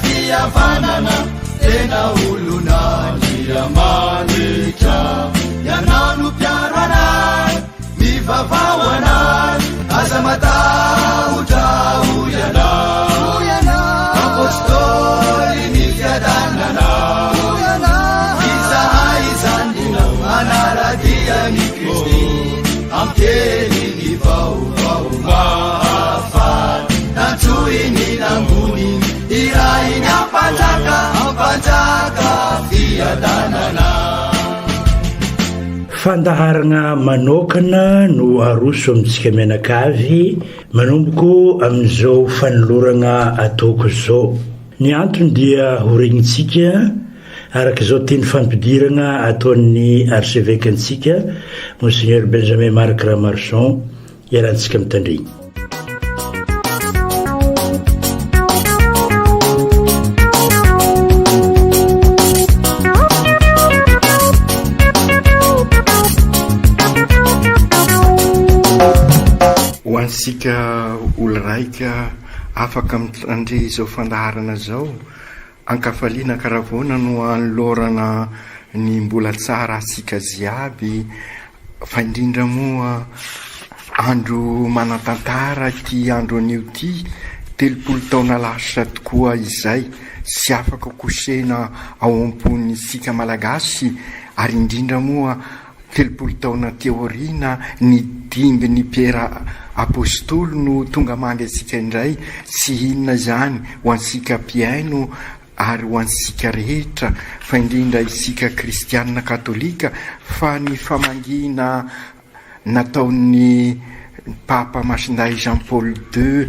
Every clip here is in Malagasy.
fiavanana tena olona niramanitra ianao no mpiaro anay mivavao anay aza matahotra hoy anao apôstôly ny fiadanana izahay izany manaradiany Kristy amkely ny vaovao mahafany nantroiny nangony irainy ampanjaka fiadanana. Fandaharagna manokana no aroso amintsika mianakavy manomboko amin'izao fanolorana ataoko izao. Ny antony dia horegnitsika araka izao teny fampidirana ataon'ny arsevekantsika Monseigneur Benjamin Marc Ramarson iarantsika mitandrigny. Hoansika olo raika afaka mitandre izao fandaharana zao ankafaliana karavona no anolorana ny mbola tsara asika ziaby fa indrindra moa andro manatantara ty andro anio ty 30 taona lasa tokoa izay sy afaka kosena ao ampony sika malagasy ary indrindra moa 30 taona teorina ny dimby ny Piera apôstôly no tonga mangy asika indray sy inona zany ho ansika piaino ary ho ansika rehetra fa indrindra isika kristianina katolika fa ny famangina nataon'ny papa masinday Jean Paul II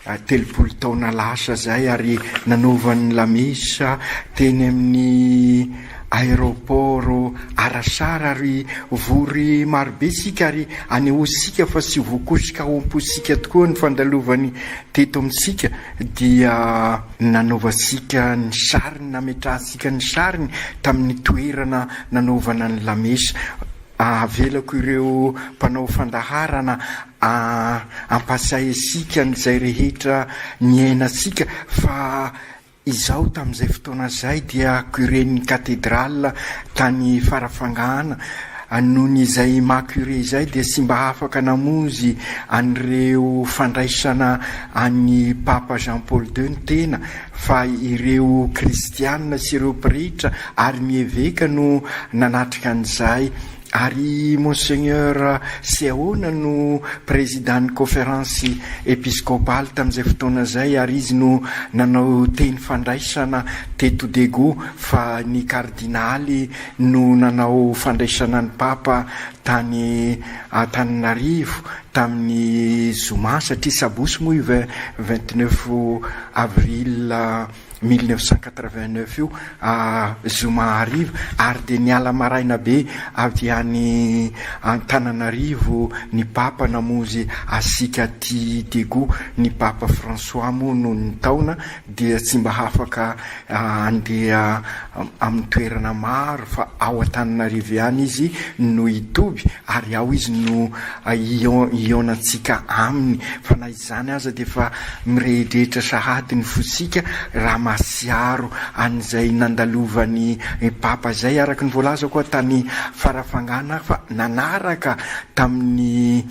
30 taona lasa zay ary nanaovan'ny lamesa teny amin'ny aéroport arasara ary vory marobe sika ary anehoasika fa sy voakosika omposika tokoa ny fandalovany teto amintsika dia nanaovasika ny sariny nametrahasika ny sariny tamin'ny toerana nanaovana ny lamesa. Avelako ireo mpanao fandaharana ampasay asika n'izay rehetra niainasika fa izao tamin'izay fotoana zay dia curen'ny katedrala tany farafangana nohon' izay macure zay dia sy mba afaka namonzy an'ireo fandraisana any papa Jean Paul II ny tena fa ireo kristianina sy ireo pretra ary mieveka no nanatrika an'izay. Ary Monseigneur Seaona no président conférence épiscopale tamin'izay fotoana zay ary izy no nanao teny fandraisana teto Dego fa ny kardinaly no nanao fandraisana ny papa tany Antananarivo tamin'ny Zoma satria sabosy moa io 29 avril 1989 io Zoma arivo ary de niala maraina be avy any Antananarivo ny papa namonzy asika ty Dego ny papa François moa no ny taona dia tsy mba afaka andeha amin'ny toerana maro fa ao Antananarivo ihany izy no itoby ary ao izy no ionantsika aminy fa na izany aza de fa mirehdrehetra sahady ny fosika raha masiaro an'izay nandalovany papa zay araka ny voalaza koa tany farafangana fa nanaraka tamin'ny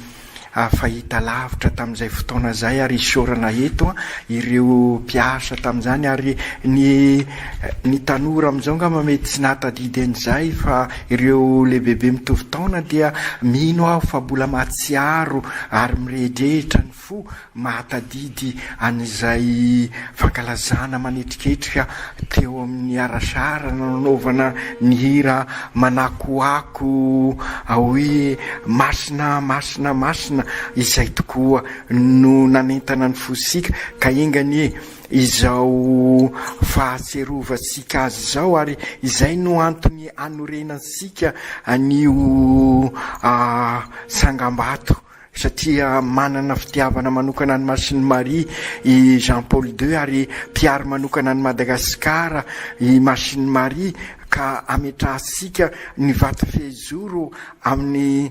fahita lavitra tamin'izay fotoana zay ary isorana eto ireo mpiasa tamin'izany ary ny tanora amin'izao ngamba mety tsy nahatadidy an'izay fa ireo lehibehibe mitovy taona dia mino aho fa mbola mahatsiaro ary mirehdrehitra ny fo mahatadidy an'izay fankalazana manetriketrika teo amin'ny arasara nanaovana ny hira manakoako hoe masina izay tokoa no nanentana ny fosika ka engany izao fahaserovatsika azy zao ary izay no antony anorenasika anio sangambato satria manana fitiavana manokana ny Masiny Maria i Jean Paul II ary mpiary manokana ny Madagasikara i Masiny Maria ka ametrahasika ny vato fehizoro amin'ny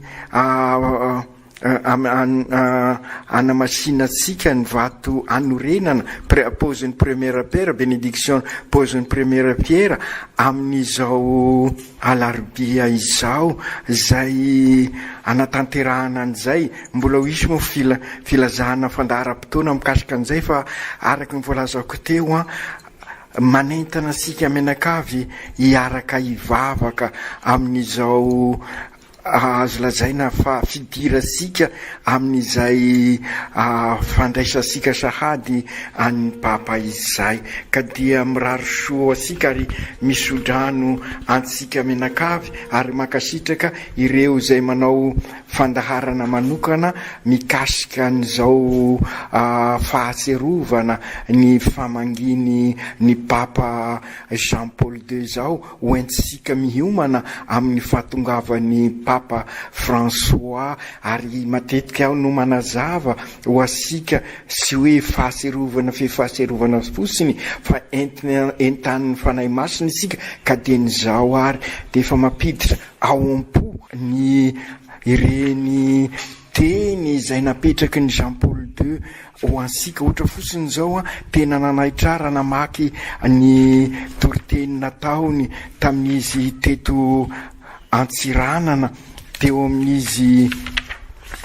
anamasinatsika ny vato anorenana paozin'ny première pierre bénédiction paozin'ny première pierre amin'izao alarobia izao zay anatanterahana an'izay mbola ho isy moa filazahana fandaharam-potoana mikasika an'izay fa araky ny voalazako teo manentana sika menakavy hiaraka hivavaka amin'izao azo lazaina fa fidirasika amin'izay fandraisasika sahady any papa izay ka dia mirary soa asika ary misodrano antsika menakavy ary makasitraka ireo zay manao fandaharana manokana mikasika an'izao fahaserovana ny famanginy ny papa Jean Paul II zao hoentsika miomana amin'ny fahatongavany papa François ary matetika aho no manazava ho asika sy hoe fahaserovana fosiny fa entan'ny fanahy masina isika ka de nizao ary de efa mampiditra ao am-po ny ireny teny izay napetraky ny Jean Paul II ho ansika ohatra fosiny zao tena nanahitrara namaky ny toriteny nataony tamin'izy teto Antsiranana teo amin'izy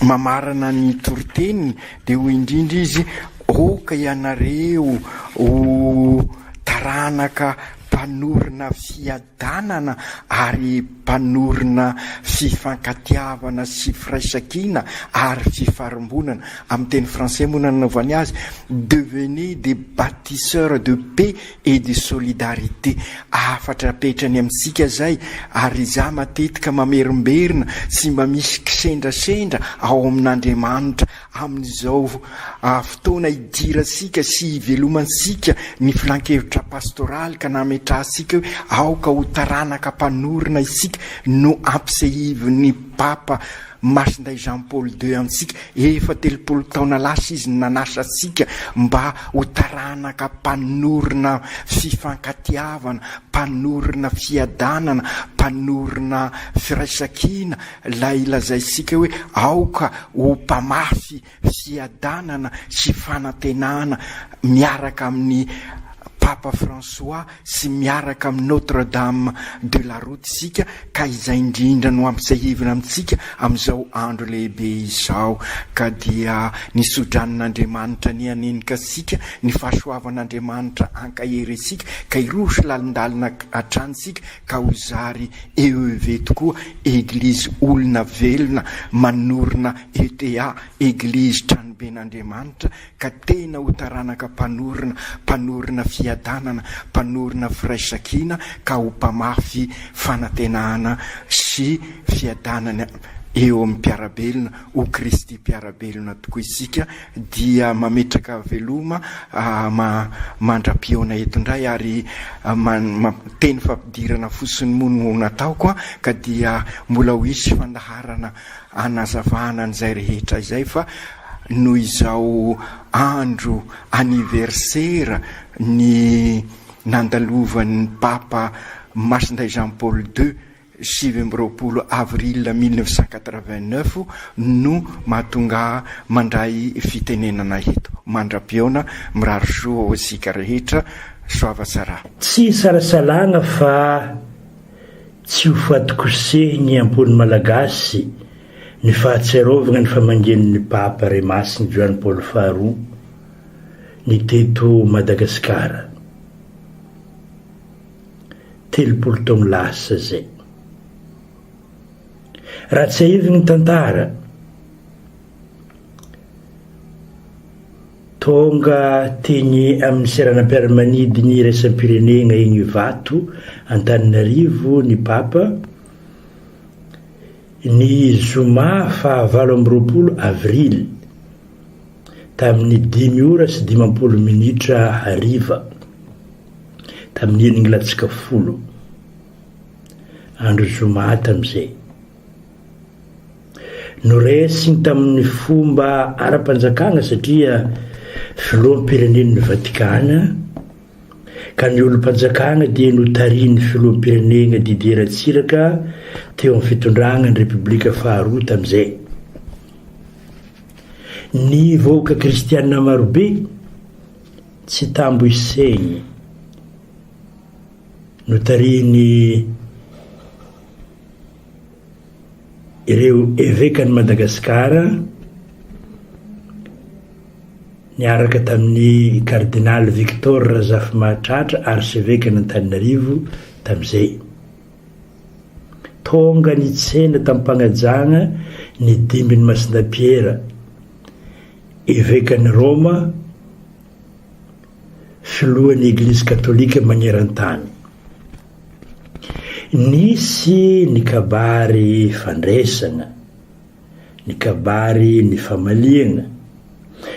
mamarana ny toriteny de ho indrindra izy oka ianareo ho taranaka mpanorina fiadanana ary mpanorina fifankatiavana sy firaisankina ary fifarombonana amin'ny teny français moa nanaovany azy devenez des bâtisseurs de paix et de solidarité afatra petrany amintsika zay ary za matetika mamerimberina sy mba misy kisendrasendra ao amin'Andriamanitra amin'izao fotoana idirasika sy ivelomansika ny filankevitra pastoraly ka nametrahasika hoe aoka ho taranaka mpanorina isika no ampisehivin'ny papa masinday Jean Paul II amintsika efa 30 taona lasa izy nanasa asika mba ho taranaka mpanorina fifankatiavana mpanorina fiadanana mpanorina firaisankina lay ilazaisika hoe aoka ho mpamafy fiadanana sy fanantenana miaraka amin'ny Papa François sy miaraka amin'ny Notre-Dame de la Route sika ka izay indrindra no ampisahivina amintsika amin'izao andro lehibe izao ka dia ny sodran'Andriamanitra ny anenika sika ny fahasoavan'Andriamanitra ankahery sika ka irosy lalindalina atransika ka ho zary EEV tokoa Église olona velona manorina ETA Église tranoben'Andriamanitra ka tena ho taranaka mpanorina fiadanana mpanorina firaisankina ka ho mpamafy fanantenana sy fiadanana eo amin'ny mpiarabelona ho Kristy mpiarabelona tokoa isika dia mametraka veloma mandra-pioana eto indray ary teny fampidirana fosiny mono nataoko ka dia mbola ho isy fandaharana anazavana an'izay rehetra izay fa noho izao andro anniversaire ny nandalovan'ny papa masinday Jean Paul II 7 avril 1989 no mahatonga mandray fitenenana eto mandra-pioana mirary soa ho asika rehetra soava tsara tsy sarasalagna fa tsy ho fatikosehiny ampony malagasy ny fahatsiarovagna ny famangen'ny papa Ray Masina Jean Paul faharoa ny teto Madagasikara 30 taogno lasa zay raha tsy ahivy ny tantara tonga teny amin'ny seranam-piaramanidi ny raisam-pirenena igny vato Antananarivo ny papa ny zoma fa 20 avril tamin'ny 10 ora sy 15 minitra hariva tamin'ny enigny latsaka folo andro zoma tam'izay noresiny tamin'ny fomba ara-panjakana satria filoham-pirenen'ny Vatikana ka ny olo-panjakana dia notariny filoham-pirenena Didier Ratsiraka teo amin'ny fitondrana ny Repoblika faharoa tam'izay ny vahoaka kristianina marobe tsy tambo isegny no tariny ireo évêque-ny Madagasikara niaraka tamin'ny cardinal Victor Razafy-Mahatratra archevêque-ny Antananarivo tamin'izay. Tonga nitsena tamin'ny mpanajana ny dimbin'ny Masindapiera évêque-ny Roma filohan'ny Église catholique magneran-tany. Nisy ny kabary fandraisana, ny kabary ny famaliana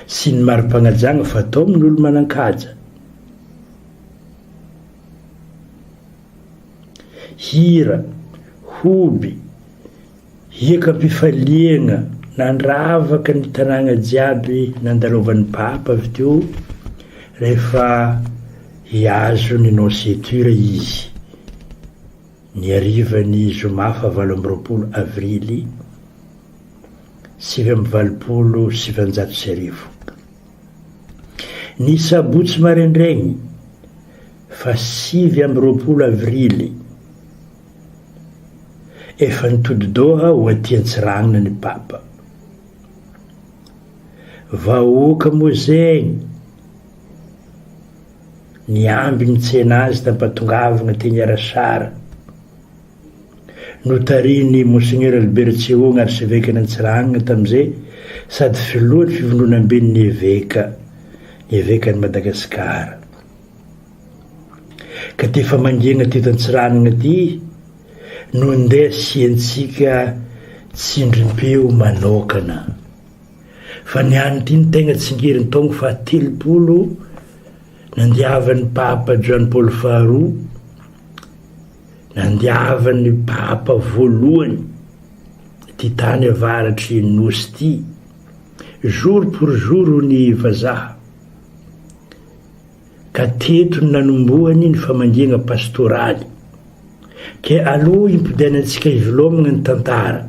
sy ny mari-panajana fatao amin'ny olo manan-kaja. Hira, hoby, hiaka-pifaliana nandravaka ny tanàna jiaby nandalovan'ny papa avy teo rehefa hiazo ny nonseture izy ny arivany zomafa 20 avrily 720. Ny sabotsy maraindregny fa 7 avrily efa nitodi-doha ho aty-Antsiranana ny papa. Vahoaka moa zegny niamby nitsena azy tampatongavana teny Arasara notariny Monseigneur Albert Tsehoagna archevêque n'Antsiranana tamin'izay sady filohan'ny fivondronam-ben'ny évêque-ny Madagasikara. Ka tefa mangena teto Antsiranana ty no ndeha siantsika tsindrim-peo manokana fa niany ty ny tegna tsingeriny taogno fa 30 nandiavan'ny papa John Paul faharoa, nandiavan'ny papa voalohany ty tany avaratry nosy ty jour pour jour ny vazaha. Ka teto ny nanombohany ny famangena pastoraly ke aloha impodianantsika ivelomagna ny tantara.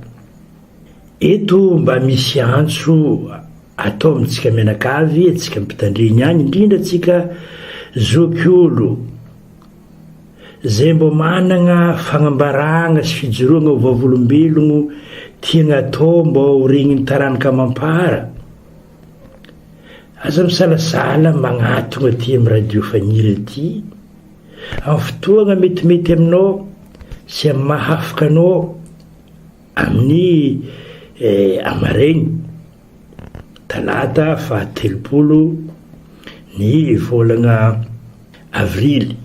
Eto mba misy antso atao amintsika mianakavy atsika mpitandriny any indrindra atsika zokiolo zay mbo manana fagnambarana sy fijoroana ho vavolombelogno tiagna atao mba ho regniny taranaka mampara. Aza misalasala magnatona ty amin'ny radio fanira ty amin'ny fotoagna metimety aminao sy amin'ny mahafaka anao amin'ny amaregny talata 30 ny volagna avrily.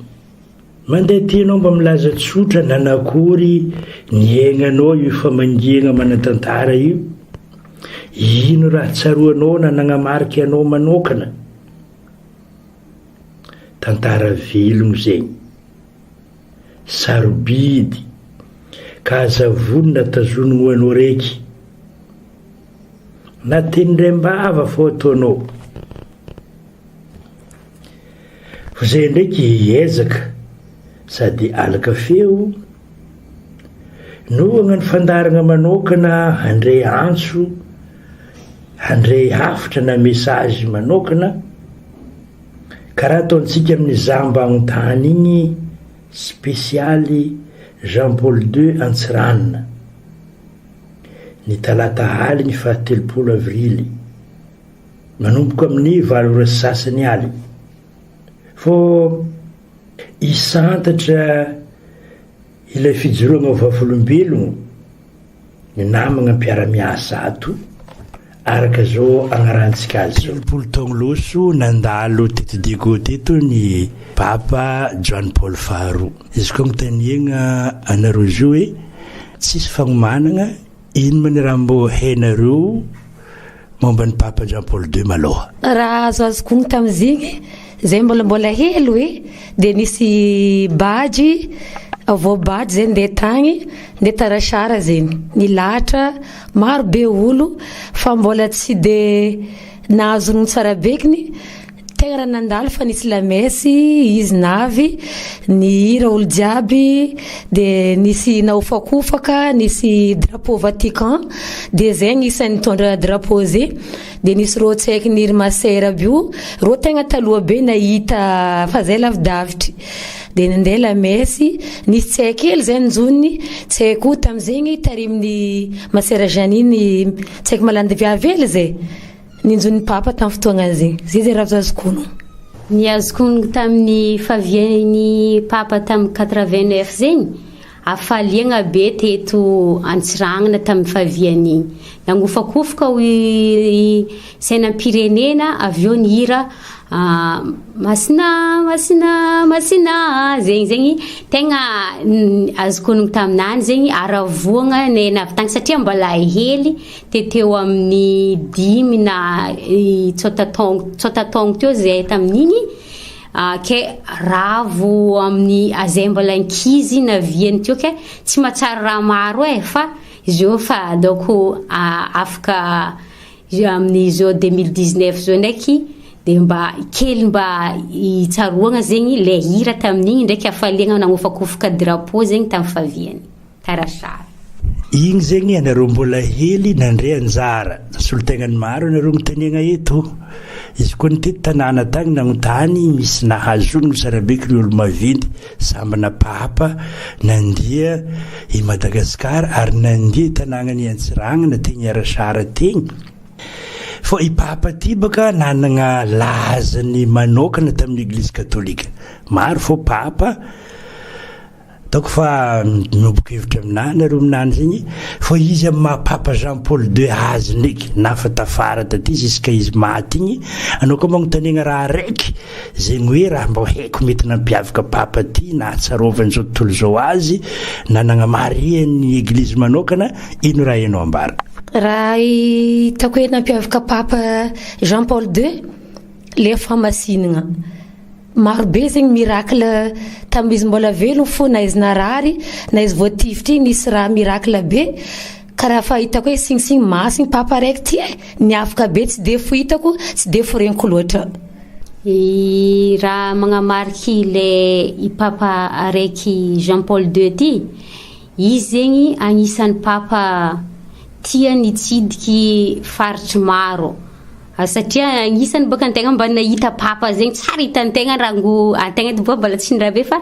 Mandeha tianao mba milaza tsotra nanakory ny aignanao io famangena manatantara io, ino raha tsaroanao na nanamarika anao manokana. Tantara velogno zegny, sarobidy ka azavony natazonogno anao raiky na teny ndray mbava fô ataonao. Fa zay ndraiky hiezaka sady alaka feo no agnano fandarana manokana handray antso, handray hafitra na message manokana karaha ataontsika amin'ny zamba an-tany igny spesialy Jean Paul II Antsiranana ny talata haly ny 30 avrily manomboka amin'ny 9 sasany aly. Fô isantatra ilay fijoroagna vavolombelogno ny namagna mpiara-miasa ato araka zao agnarantsika azy zao. 30 taogno loso nandalo teto Diego teto ny papa John Paul faharoa. Izy koa mitaniagna anareo zio hoe tsisy fagnomanagna ino ma ny raha mbo hainareo momba ny papa Jean Paul II maloha. Raha azoko honogno tamin'izigny zay mbola hely hoe dia nisy bady voabady zay ndeha tagny ndeha Tarasara zegny nilahatra marobe olo fa mbola tsy dia nahazo ny tsara bekiny tegna raha nandalo fa nisy lamesy izy navy ny hira olo jiaby dia nisy naofakofaka nisy drapeau Vatican dia zegny isan'ny nitondra drapeau zay dia nisy rô tsaiky niry masera aby io rô tegna taloha be nahita fa zay lavidavitry dia nandeha lamesy nisy tsaiky hely zay njonony tsaiko tamin'izegny tarimin'ny masera Janine tsaiky malandy viavely zay ninjon'ny papa tamin'ny fotoagna zegny zay raha azoko ono ny azoko ono tamin'ny fahavian'ny papa tamin'ny 89 zegny afaliagna be teto Antsiragnana tamin'ny fahaviany nangofakofoka sainam-pirenena avy eo ny hira masina zegny tegna azoko ono taminany zegny aravoagna ny navitagny satria mbola hely teteo amin'ny 10 na tsota taogno teo zay tamin'igny ke ravo amin'ny azay mbola ankizy naviany teo ke tsy mahatsara raha maro fa izy io fa donc afaka amin'ny zao 2019 zao ndraiky dia mba kely mba itsaroagna zegny le hira tamin'igny ndraiky afaliagna nagnofakofoka drapeau zegny tamin'ny fahaviany karasara igny zegny anareo mbola hely nandray anjara solotegnany maro anareo mitaniagna eto izy koa nytety tanàna tagny nagnotany misy nahazono sarabeky ny olo maventy sambana papa nandia i Madagasikara ary nandia tanàgnany Antsiragnana tegny Arasara tegny fa i papa ty baka nanagna lazany manokana tamin'ny Église catholique maro fô papa donc fa mioboka hevitra aminah nareo aminany zegny fa izy amin'ny mahapapa Jean Paul II azy ndraiky nafa tafara taty jusqu'à izy maty igny anao koa magnontaniagna raha raiky zegny hoe raha mba haiko mety nampiavaka papa ty na hatsarovany zao tontolo zao azy nanagna marian'ny Église manokana ino raha hainao ambara raha hitako hoe nampiavaka papa Jean Paul II le famasinagna maro be zegny miracle tamin'izy mbola velogno fô na izy narary na izy voatifitry nisy raha miracle be karaha fa hitako hoe signisigny masigny papa raiky ty ny afaka be tsy de fo hitako tsy de fo regniko loatra raha magnamariky le i papa araiky Jean Paul II ty izy zegny agnisan'ny papa tia nitsidiky faritry maro satria agnisan'ny baka antegna mba nahita papa zegny tsara hitantegna rango antegna ty mbola tsy ndraha be fa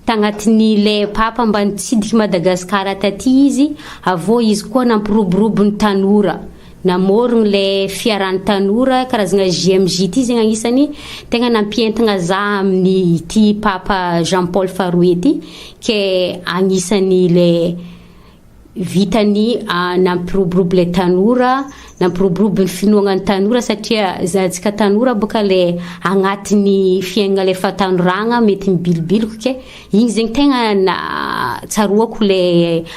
tagnatin'ny le papa mba nitsidiky Madagasikara taty izy avô izy koa nampiroborobo ny tanora namorogno le fiaran'ny tanora karazagna JMJ ty zegny agnisan'ny tegna nampientagna za amin'ny ty papa Jean Paul faharoe ty ke agnisan'ny le vitany nampiroborobo le tanora nampiroborobo ny finoagnan'ny tanora satria zantsika tanora boka le agnatin'ny fiaigna le fatanoragna mety mibilibiliko ke igny zegny tegna na tsaroako le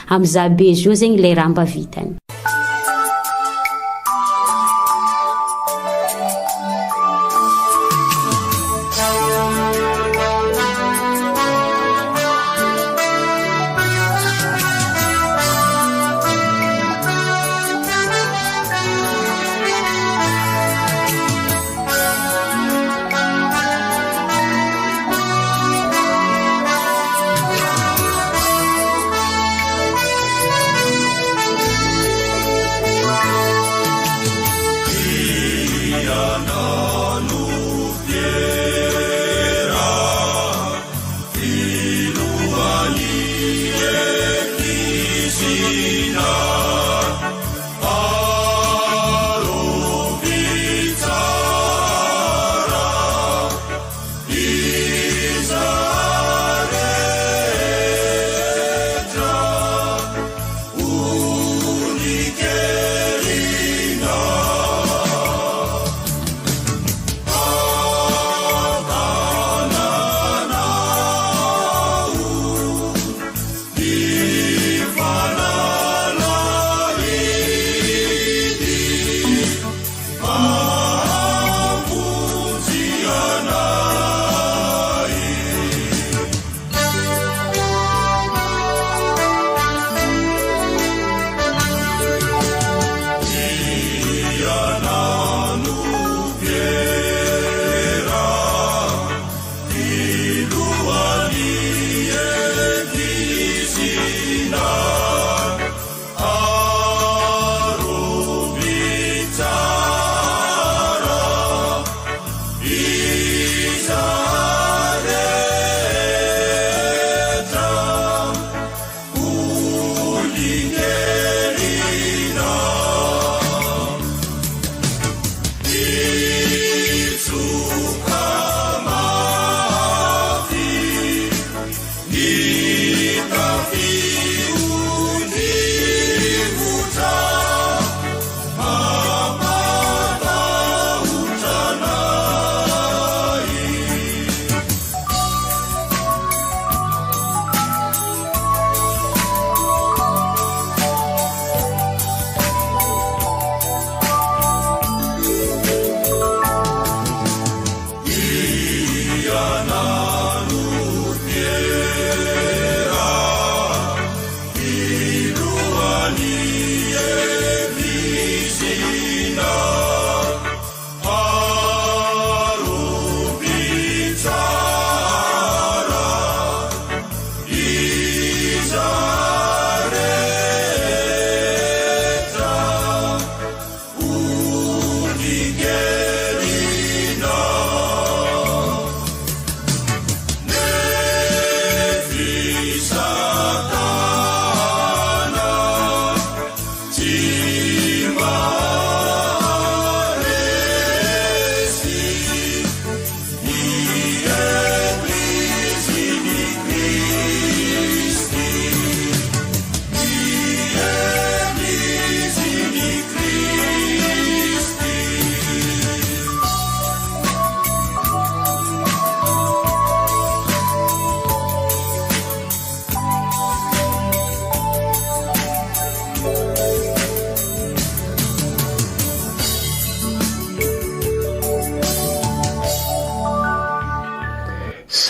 amza be zio zegny le raha mba vitany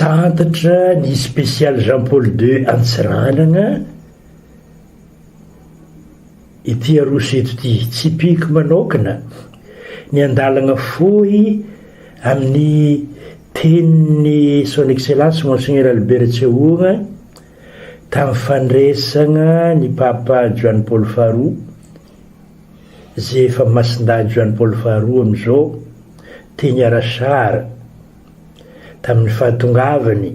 santatra ny spécial Jean Paul II Antsiranana ity aroso eto ty tsy piko manokana ny andalana fohy amin'ny tenin'ny son excellence monseigneur Albert Tsehoagna tamin'ny fandraisana ny papa Joan Paul Faroux zay efa masindahy Joan Paul Faroux amin'izao teny Arasara tamin'ny fahatongavany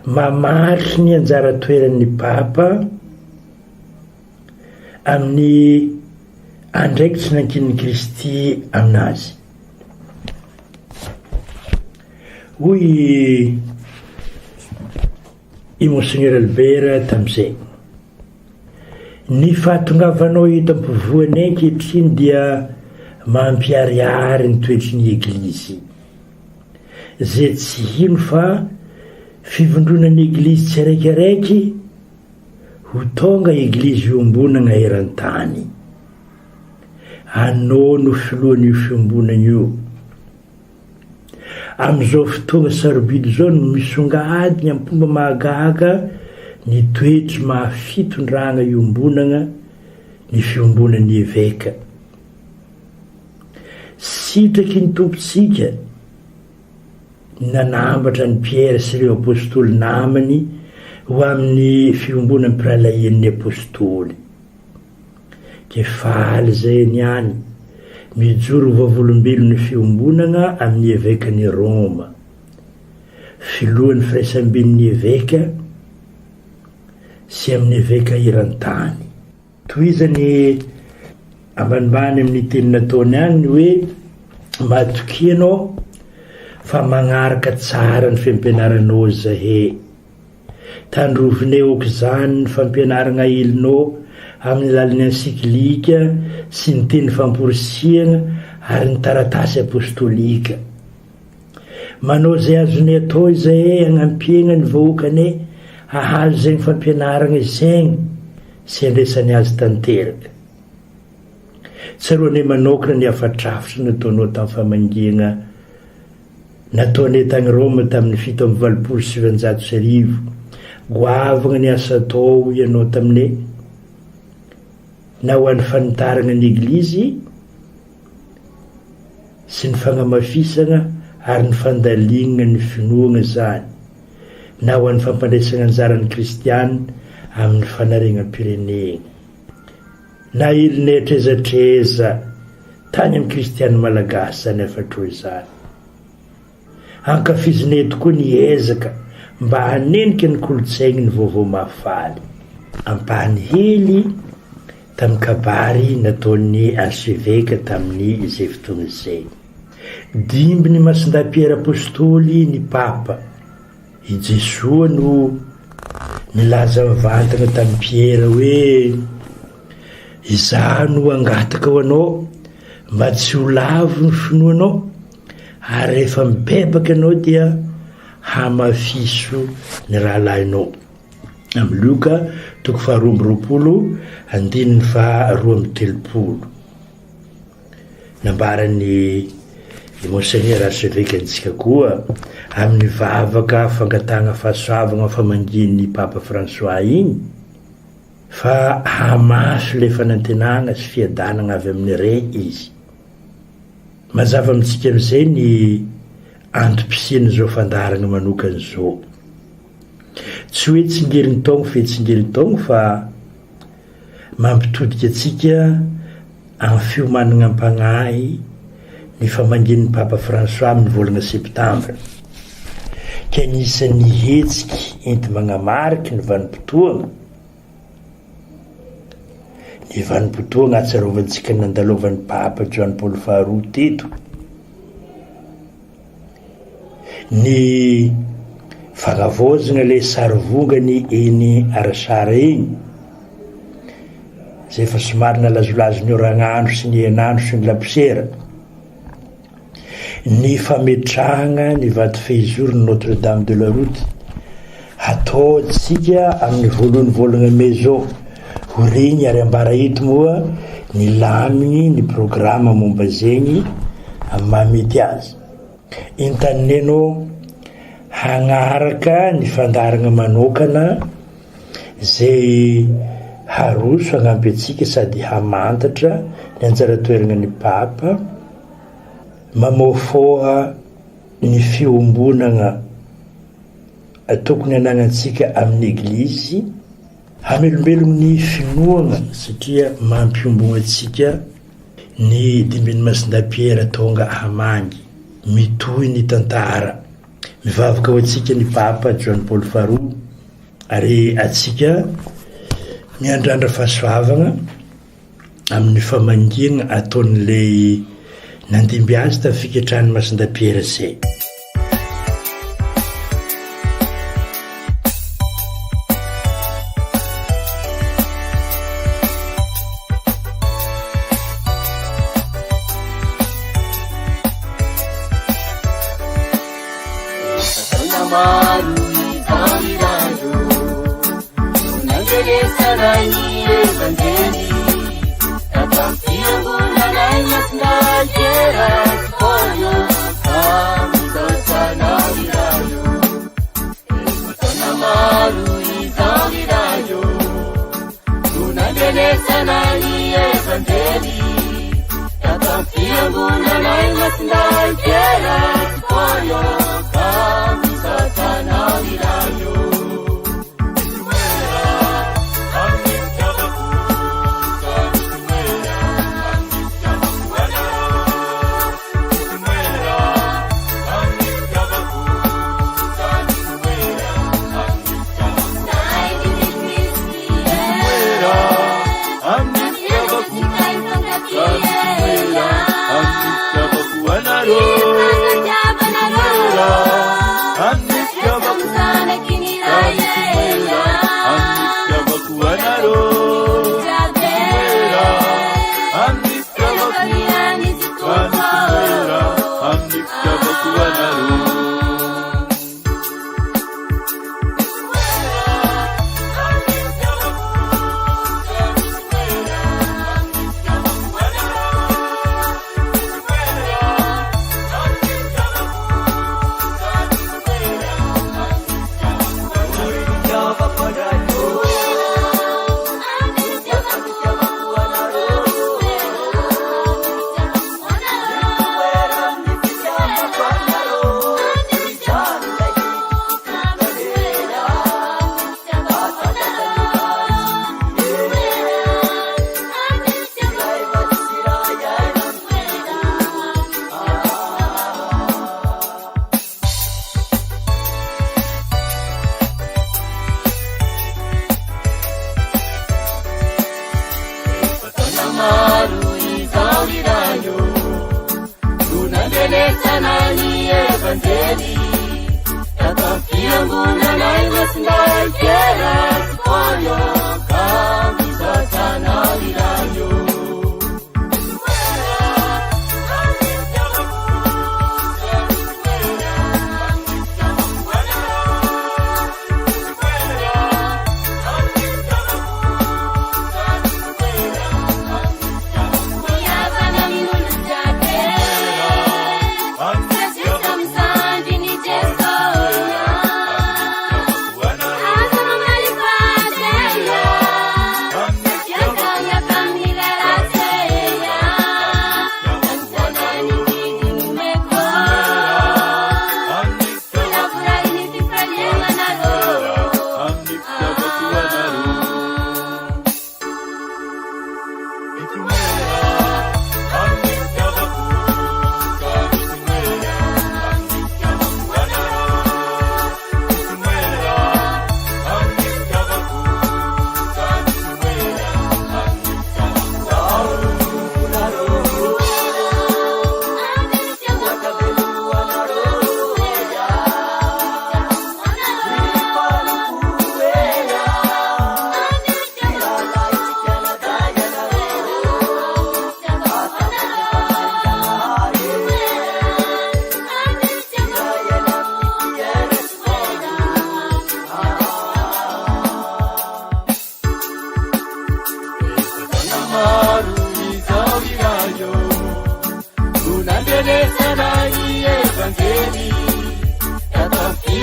mamaritry ny anjara toeran'ny papa amin'ny andraikitsy nankin'ny Kristy aminazy. Hoy i monseigneur Albert tamin'izay, ny fahatongavanao eto ampovoany ankehitriny dia mampiharihary ny toetry ny eglizy zay tsy ino fa fivondronan'ny eglizy tsiraikiraiky ho tonga eglizy iombonana eran-tany. Anao no filohan'io fiombonana io. Amin'izao fotoana sarobidy zao no misongadiny amin'ny fomba mahagaga ny toetry mahafitondragna iombonana ny fiombonan'ny évêque. Sitraky ny tompontsika nanambatra ny Pierre sy ireo apôstôly namany ho amin'ny fiombonan'ny piralahian'ny apôstôly. Ke faly zay niany mijoro vavolombelon'ny fiombonana amin'ny évêque ny Roma, filohan'ny firaisamben'ny évêque sy amin'ny évêque iran-tany. Toizany ambanimbany amin'ny teny nataony any hoe matoky anao fa magnaraka tsara ny fampianaranao zahe. Tandrovinay aoka zany ny fampianarana ilinao amin'ny laliny ensiklika sy ny teny famporisiana ary ny taratasy apôstôlika. Manao zay azonay atao izahay hagnampiana ny vahoakanay hahazo zay ny fampianarana izagny sy andraisany azy tanteraka. Tsaroanay manokana ny afatrafotry nataonao tamin'ny famangena nataonay tagny Roma tamin'ny 7 goavagna ny asa atao ianao taminay na ho an'ny fanitarana ny eglizy sy ny fagnamafisana ary ny fandalinana ny finoana zany, na ho an'ny fampandraisana anjaran'ny kristianina amin'ny fanaregna-pirenena. Na ilinay trezatreza tany amin'ny kristianina malagasy zany afatrao izany. Ankafizinay tokoa ny ezaka mba hanenika ny kolotsaigny ny vaovao mahafaly. Ampahany hely tamin'ny kabary nataon'ny archevêque tamin'ny izay fotoana izay. Dimby ny masindahy Pierre apôstôly ny papa, i Jesoa no nilaza mivantana tamin'ny Pierre hoe izaho no angataka ho anao mba tsy ho lavo ny finoanao ary rehefa mibebaka anao dia hamafiso ny rahalahinao. Amin'ny Luka 2:20 nambarany monseigneur archevêque antsika koa amin'ny vavaka fangatana fahasoavana famangin'ny papa François igny fa hamaso le fanantenana sy fiadanana avy amin'ny re izy. Mazava amintsika amin'izay ny antom-pisiany zao fandarana manokana zao. Tsy hoe tsingery taogno fe tsingery taogno fa mampitodika atsika amin'ny fiomanana am-pagnahy ny famangin'ny papa François amin'ny volana septambra. Ka anisan'ny hetsiky enti magnamariky ny vanim-potoana. Ny vanim-potoana atsarovantsika ny nandalovan'ny papa Joan Paul Faroux teto. Ny fagnavozana le sarivongany eny Arasara eny zay efa somary nalazolazo ny oragnandro sy ny henandro sy ny laposiera. Ny fametrahana ny vato fehizoro ny Notre Dame de la Route atao tsika amin'ny voalohany volana may zao. Ho regny ary ambara eto moa ny laminy ny programma momba zegny amin'ny mahamety azy. Intaninay anao hagnaraka ny fandarana manokana zay haroso hagnampy antsika sady hamantatra ny anjara toerana ny papa, mamofoha ny fiombonana tokony anagnantsika amin'ny eglizy, hamelombelogno ny finoana satria mampiombogna antsika ny dimbin'ny masindapiera tonga hamangy mitohy ny tantara. Mivavaka ho antsika ny papa John Paul Faroa ary atsika miandrandra fahasoavagna amin'ny famangina ataon'ilay nandimby azy tamin'ny fiketrahany masindapiera zay.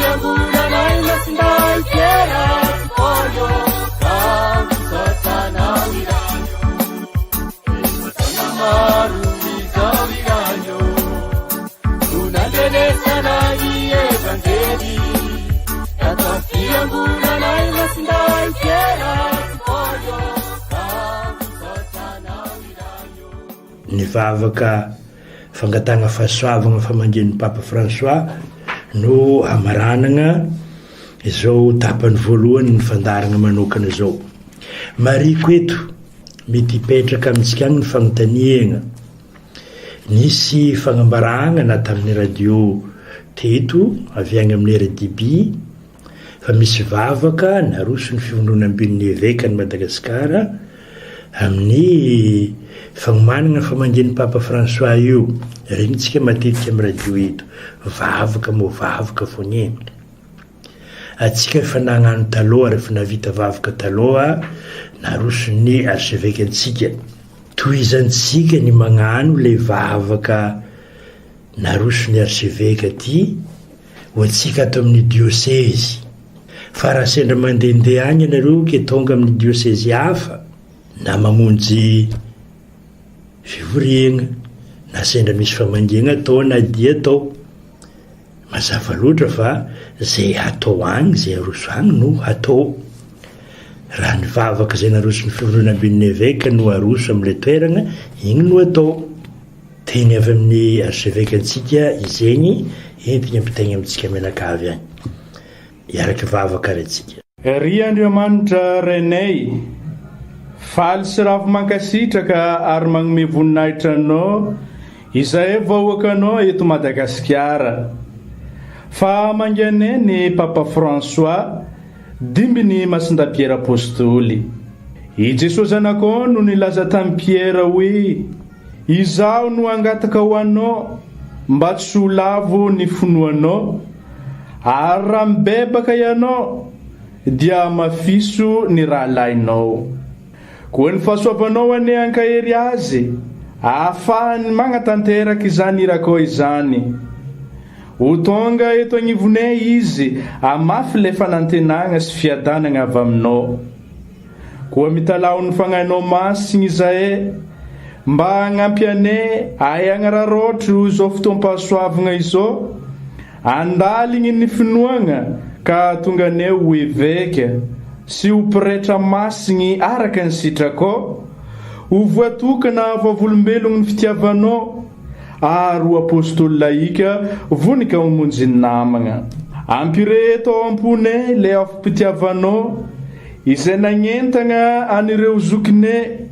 fiangonanay masinday keras koyo kamusatanao iranyo Sanamaru izao iranyo Tunadenesanay evangeli Kata fiangonanay masinday keras koyo kamusatanao iranyo Nivavaka fangatagna fahasoavagna famangen'ny Papa François no amaranagna izao tapany voalohany ny fandaragna manokana izao. Mariko eto mety hipetraka amintsika agny ny fagnotaniagna. Nisy fagnambaragna na tamin'ny radio teto avy agny amin'ny RDB fa misy vavaka naroso ny fivondronam-ben'ny évêque ny Madagasikara amin'ny fagnomanagna famangen'ny Papa François io. Regnitsika matetika amin'ny radio eto vavaka mo vavaka foagny. Atsika efa nagnano taloha rehefa navita vavaka taloha naroso ny archevêque antsika. Tohizantsika ny magnano le vavaka naroso ny archevêque aty ho antsika ato amin'ny diocèse. Fa raha sendra mandehandeha agny ianareo ke tonga amin'ny diocèse hafa na mamonjy fivoriagna na sendra misy famangena atao na dia atao mazava loatra fa zay atao agny zay aroso agny no atao. Raha ny vavaka zay naroso ny fivorianam-ben'ny évêque no aroso amin'ilay toerana igny no atao. Teny avy amin'ny archevêque antsika izegny entigny ampitaigny amintsika menakavy agny iaraka vavaka ratsika. Ry Andriamanitra renay faly sy ravo mankasitraka ary magnome voninahitra anao izay vahoaka anao eto Madagasikara. Fa manganay ny Papa François dimby ny masinda Pierre Apôstoly. I Jesosy zanakao no nilaza tamin'i Pierre hoe izaho no angataka ho anao mba tsy ho lavo ny fonoanao ary raha mibebaka ianao dia mafiso ny raha lainao. Koa ny fahasoavanao ane ankahery azy ahafahany magnatanteraka izany irakao izany. Ho tonga eto agnivonay izy amafy le fanantenagna sy fiadanagna avy aminao. Koa mitalao ny fagnainao masigny izahay mba hagnampy anay ahay agnararotro izao fotoam-pahasoavagna izao andaligny ny finoagna ka tonga anay ho évêque sy ho pretra masigny araka ny sitrakao ho voatokana vavolombelogno ny fitiavanao ary ho apôstôly laika vonika homonjy ny namagna. Ampire eto amponay le afi-pitiavanao izay nagnentagna anireo zokinay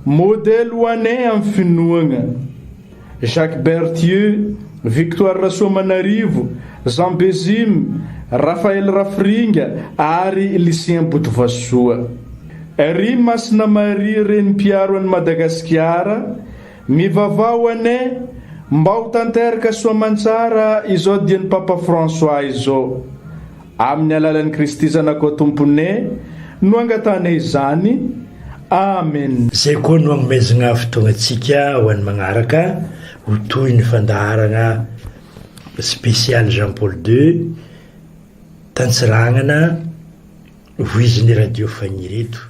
modèle ho anay amin'ny finoagna. Jacques Berthieu, Victoire Rasoamanarivo, Jean Bezim, Raphaël Rafringa ary Lucien Botovasoa. Ry Masina Maria Renimpiaro an'i Madagasikara mivavao anay mba ho tanteraka soamantsara izao dian'ny Papa François izao. Amin'ny alalan'i Kristy zanakao tomponay no angatanay izany. Amen. Zay koa no agnomezagna fotoagnantsika ho an'ny magnaraka ho toy ny fandaharagna spécial Jean Paul II tantsiragnana voizin'ny radio fagnireto.